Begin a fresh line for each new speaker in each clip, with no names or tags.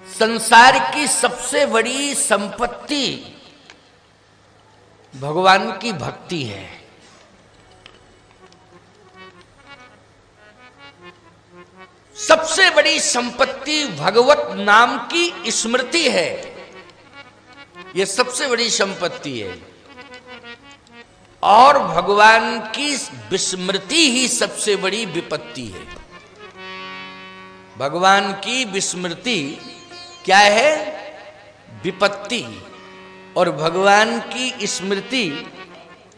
संसार की सबसे बड़ी संपत्ति भगवान की भक्ति है। सबसे बड़ी संपत्ति भगवत नाम की स्मृति है। यह सबसे बड़ी संपत्ति है और भगवान की विस्मृति ही सबसे बड़ी विपत्ति है। भगवान की विस्मृति क्या है? विपत्ति। और भगवान की स्मृति,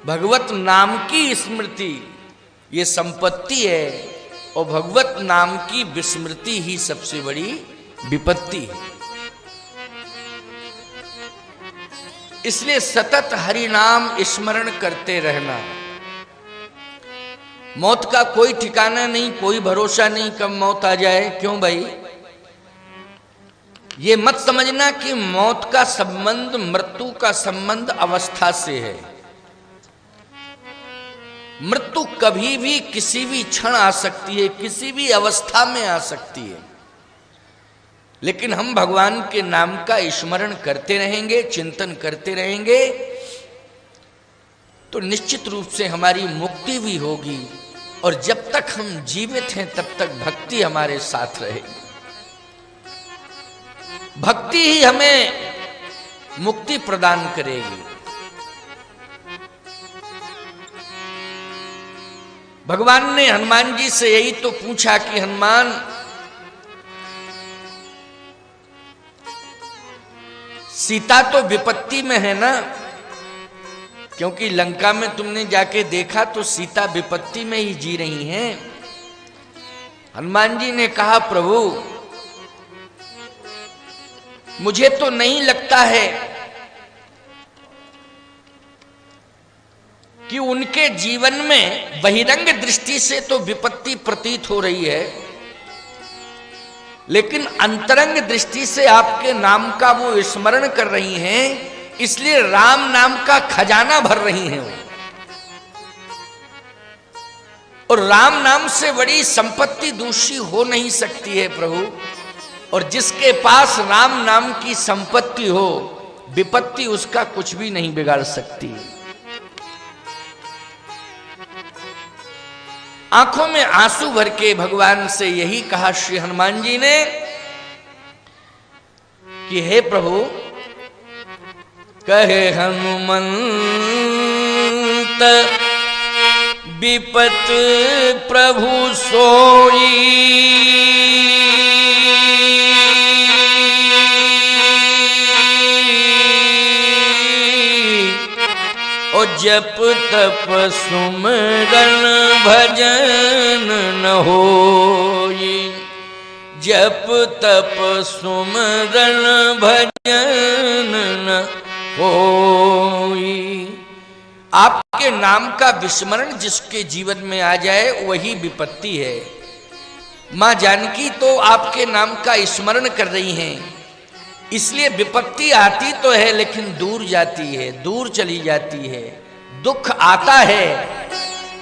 भगवत नाम की स्मृति ये संपत्ति है और भगवत नाम की विस्मृति ही सबसे बड़ी विपत्ति है। इसलिए सतत हरि नाम स्मरण करते रहना। मौत का कोई ठिकाना नहीं, कोई भरोसा नहीं कब मौत आ जाए। क्यों भाई? ये मत समझना कि मौत का संबंध, मृत्यु का संबंध अवस्था से है। मृत्यु कभी भी किसी भी क्षण आ सकती है, किसी भी अवस्था में आ सकती है। लेकिन हम भगवान के नाम का स्मरण करते रहेंगे, चिंतन करते रहेंगे तो निश्चित रूप से हमारी मुक्ति भी होगी। और जब तक हम जीवित हैं तब तक भक्ति हमारे साथ रहेगी। भक्ति ही हमें मुक्ति प्रदान करेगी। भगवान ने हनुमान जी से यही तो पूछा कि हनुमान, सीता तो विपत्ति में है ना? क्योंकि लंका में तुमने जाके देखा तो सीता विपत्ति में ही जी रही हैं। हनुमान जी ने कहा, प्रभु मुझे तो नहीं लगता है कि उनके जीवन में बहिरंग दृष्टि से तो विपत्ति प्रतीत हो रही है, लेकिन अंतरंग दृष्टि से आपके नाम का वो स्मरण कर रही हैं, इसलिए राम नाम का खजाना भर रही हैं वो। और राम नाम से बड़ी संपत्ति दूसरी हो नहीं सकती है प्रभु। और जिसके पास राम नाम की संपत्ति हो, विपत्ति उसका कुछ भी नहीं बिगाड़ सकती। आंखों में आंसू भर के भगवान से यही कहा श्री हनुमान जी ने कि हे प्रभु, कहे हनुमंत विपत प्रभु सोई, और जप तप सुमरन भजन न होई। जप तप सुमरन भजन न होई। आपके नाम का विस्मरण जिसके जीवन में आ जाए वही विपत्ति है। मां जानकी तो आपके नाम का स्मरण कर रही हैं, इसलिए विपत्ति आती तो है लेकिन दूर जाती है, दूर चली जाती है। दुख आता है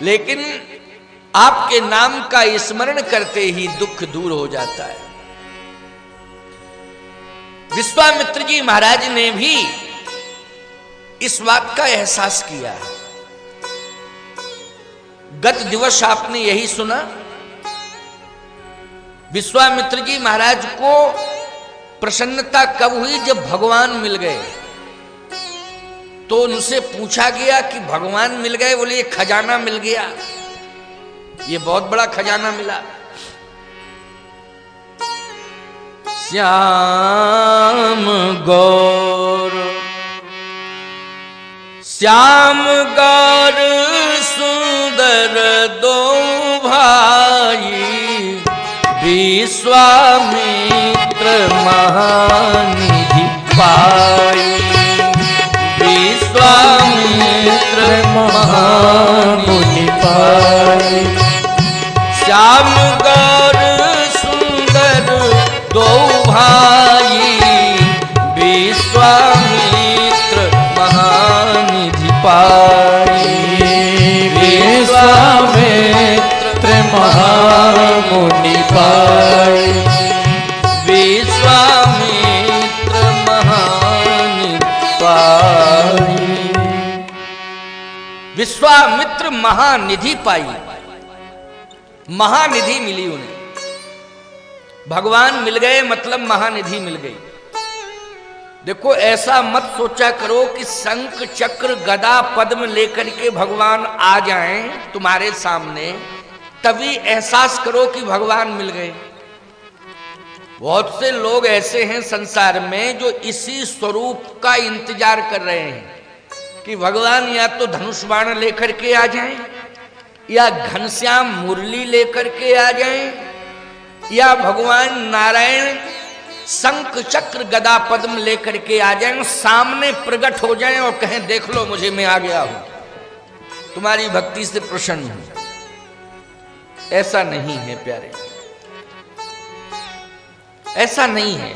लेकिन आपके नाम का स्मरण करते ही दुख दूर हो जाता है। विश्वामित्र जी महाराज ने भी इस बात का एहसास किया। गत दिवस आपने यही सुना, विश्वामित्र जी महाराज को प्रसन्नता कब हुई? जब भगवान मिल गए। तो उनसे पूछा गया कि भगवान मिल गए? बोले ये खजाना मिल गया, ये बहुत बड़ा खजाना मिला। श्याम गौर, श्याम गौर सुंदर दो भाई, विश्वामित्र महानिधि पाई। विश्वामित्र महामुनि पाई। श्याम गौर सुंदर दो भाई, विश्वामित्र महानिधि पाई। विश्वामित्र महामुनि पाई। विश्वामित्र विश्वामित्र महानिधि पाई, महानिधि मिली उन्हें। भगवान मिल गए मतलब महानिधि मिल गई। देखो ऐसा मत सोचा करो कि शंख चक्र गदा पद्म लेकर के भगवान आ जाएं तुम्हारे सामने तभी एहसास करो कि भगवान मिल गए। बहुत से लोग ऐसे हैं संसार में जो इसी स्वरूप का इंतजार कर रहे हैं कि भगवान या तो धनुष बाण लेकर के आ जाएं, या घनश्याम मुरली लेकर के आ जाएं, या भगवान नारायण शंख चक्र गदा पद्म लेकर के आ जाएं, सामने प्रकट हो जाएं और कहें देख लो मुझे, मैं आ गया हूं, तुम्हारी भक्ति से प्रसन्न हूं। ऐसा नहीं है प्यारे, ऐसा नहीं है।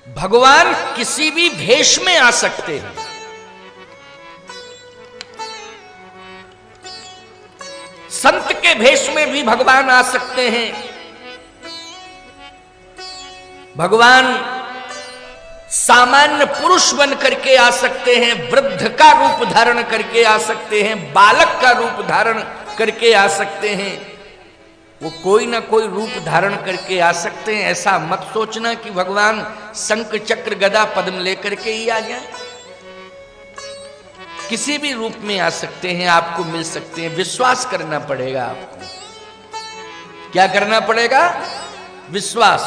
भगवान किसी भी भेष में आ सकते हैं। संत के भेष में भी भगवान आ सकते हैं। भगवान सामान्य पुरुष बन करके आ सकते हैं, वृद्ध का रूप धारण करके आ सकते हैं, बालक का रूप धारण करके आ सकते हैं। वो कोई ना कोई रूप धारण करके आ सकते हैं। ऐसा मत सोचना कि भगवान शंख चक्र गदा पद्म लेकर के ही आ जाए। किसी भी रूप में आ सकते हैं, आपको मिल सकते हैं। विश्वास करना पड़ेगा आपको। क्या करना पड़ेगा? विश्वास।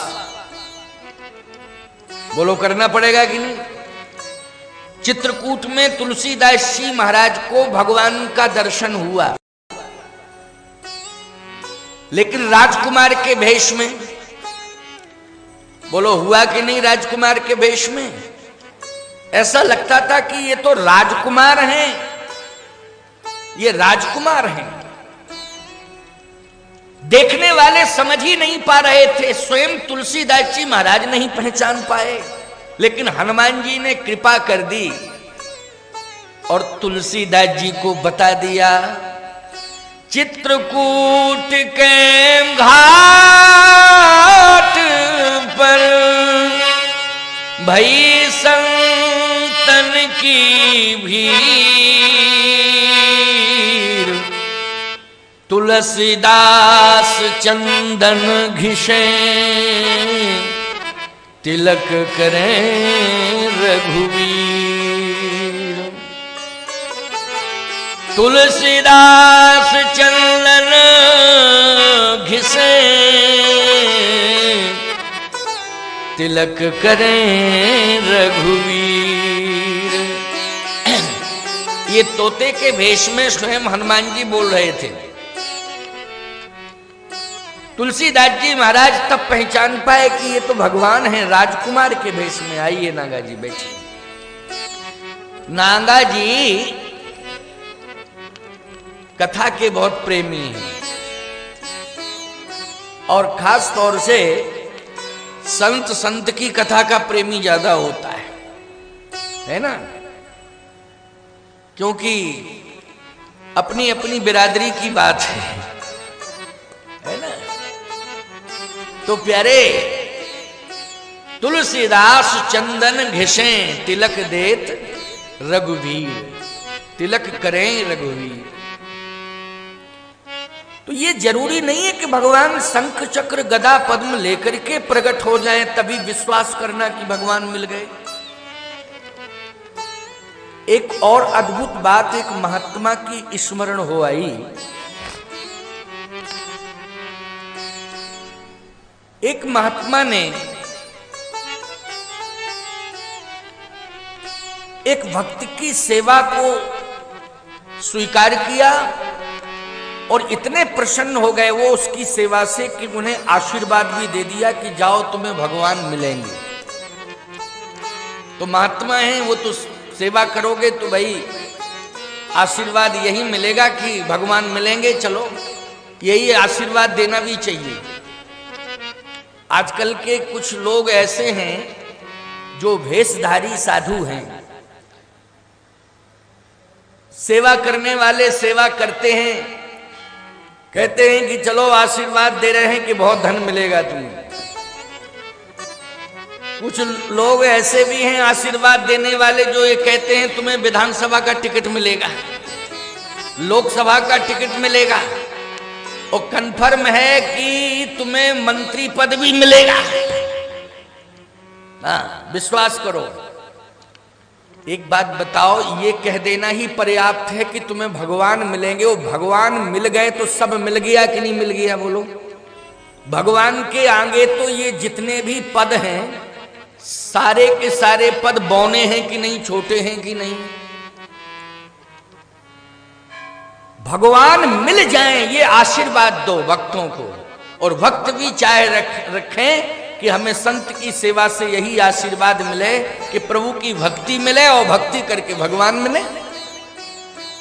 बोलो करना पड़ेगा कि नहीं? चित्रकूट में तुलसीदास जी महाराज को भगवान का दर्शन हुआ, लेकिन राजकुमार के भेष में। बोलो हुआ कि नहीं? राजकुमार के भेष में ऐसा लगता था कि ये तो राजकुमार हैं, ये राजकुमार हैं। देखने वाले समझ ही नहीं पा रहे थे, स्वयं तुलसीदास जी महाराज नहीं पहचान पाए, लेकिन हनुमान जी ने कृपा कर दी और तुलसीदास जी को बता दिया। चित्रकूट के घाट पर भई संतन की भीड़, तुलसीदास चंदन घिसे तिलक करें रघुवीर। तुलसीदास चंदन घिसे तिलक करें रघुवीर। ये तोते के भेष में स्वयं हनुमान जी बोल रहे थे। तुलसीदास जी महाराज तब पहचान पाए कि ये तो भगवान हैं, राजकुमार के भेष में। आइए नागा जी बैठिए। नागा जी कथा के बहुत प्रेमी हैं और खास तौर से संत की कथा का प्रेमी ज्यादा होता है ना? क्योंकि अपनी अपनी बिरादरी की बात है ना? तो प्यारे, तुलसीदास चंदन घिसे तिलक देत रघुवीर, तिलक करें रघुवीर। तो ये जरूरी नहीं है कि भगवान शंख चक्र गदा पद्म लेकर के प्रकट हो जाए तभी विश्वास करना कि भगवान मिल गए। एक और अद्भुत बात एक महात्मा की स्मरण हो आई। एक महात्मा ने एक भक्त की सेवा को स्वीकार किया और इतने प्रसन्न हो गए वो उसकी सेवा से कि उन्हें आशीर्वाद भी दे दिया कि जाओ तुम्हें भगवान मिलेंगे। तो महात्मा हैं वो, तो सेवा करोगे तो भाई आशीर्वाद यही मिलेगा कि भगवान मिलेंगे। चलो यही आशीर्वाद देना भी चाहिए। आजकल के कुछ लोग ऐसे हैं जो भेषधारी साधु हैं, सेवा करने वाले सेवा करते हैं, कहते हैं कि चलो आशीर्वाद दे रहे हैं कि बहुत धन मिलेगा तुम्हें। कुछ लोग ऐसे भी हैं आशीर्वाद देने वाले जो ये कहते हैं तुम्हें विधानसभा का टिकट मिलेगा, लोकसभा का टिकट मिलेगा और कन्फर्म है कि तुम्हें मंत्री पद भी मिलेगा। हाँ, विश्वास करो। एक बात बताओ, ये कह देना ही पर्याप्त है कि तुम्हें भगवान मिलेंगे। वो भगवान मिल गए तो सब मिल गया कि नहीं मिल गया? बोलो। भगवान के आगे तो ये जितने भी पद हैं सारे के सारे पद बौने हैं कि नहीं, छोटे हैं कि नहीं? भगवान मिल जाएं ये आशीर्वाद दो भक्तों को, और भक्त भी चाहे रखें कि हमें संत की सेवा से यही आशीर्वाद मिले कि प्रभु की भक्ति मिले और भक्ति करके भगवान मिले।